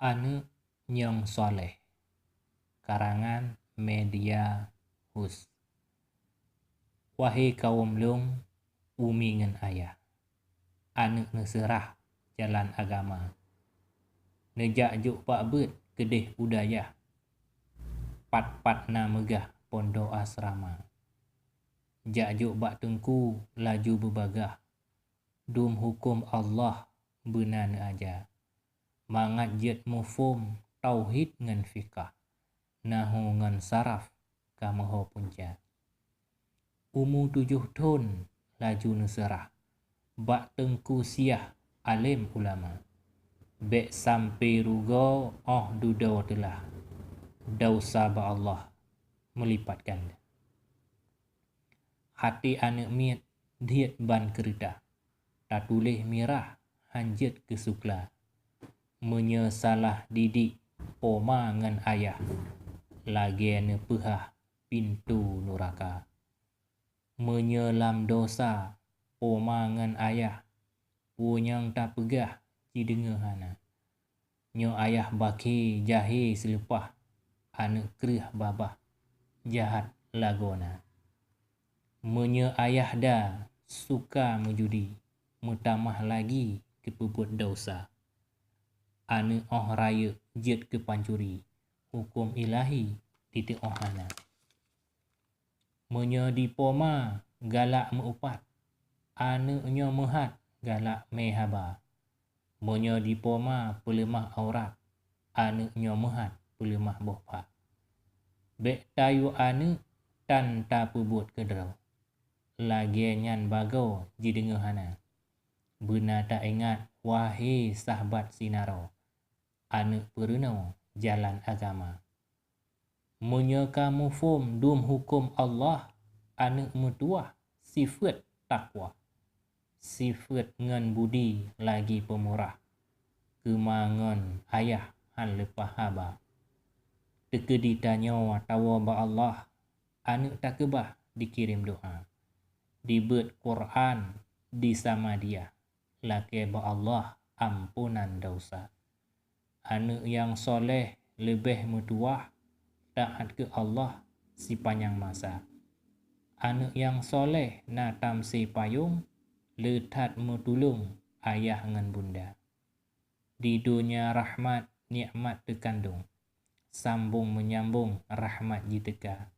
Anak yang soleh. Karangan Media Hus. Wahai kaum lung, umi ngan ayah. Anak neserah jalan agama. Nejak juk pak bet kedih budaya. Pat-pat na megah pondok asrama. Jak juk bak tengku laju berbagah. Dum hukum Allah benar aja. Mangat jet mufum tauhid ngan fikah. Nahu ngan saraf kamaho punca. Umur 7 tahun laju neserah. Bak tengku siah alim ulama. Bek sampai rugo dudo telah. Dausa ba Allah melipat ganda. Hati anak miat diet ban kereta. Tak tulih mirah hanjit kesukla. Menyesalah didik poma ngan ayah. Lagi ane pehah pintu neraka. Menyelam dosa poma ngan ayah. Punyang tak pegah cidenga hana. Nyo ayah baki jahi selepah. Anak kerih babah jahat lagona. Menye ayah dah suka menjudi. Mutamah lagi kepebut dosa. Ane raya jet ke pancuri. Hukum ilahi titik hana. Menye di poma galak meupat. Ane nyo mehat galak mehaba. Menye di poma pelemah aurat. Ane nyo mehat pelemah bohpa. Bek tayu ane tan ta pebut kedrau. Lagi nyan bagau jidenga hana. Benar tak ingat wahai sahabat sinaro. Ane perenau jalan agama. Menyeka mufum dum hukum Allah. Ane metuah sifat takwa. Sifat ngan budi lagi pemurah. Kemangan ayah han lepah haba. Tekedi tanyo tawa ba Allah. Ane tak kebah dikirim doa. Dibet Quran di sama dia. Laki ba Allah ampunan dosa. Anak yang soleh lebih metuah taat ke Allah sepanjang masa. Anak yang soleh na tamsi payung letat metulung ayah ngan bunda. Di dunia rahmat nikmat terkandung. Sambung menyambung rahmat jiteka.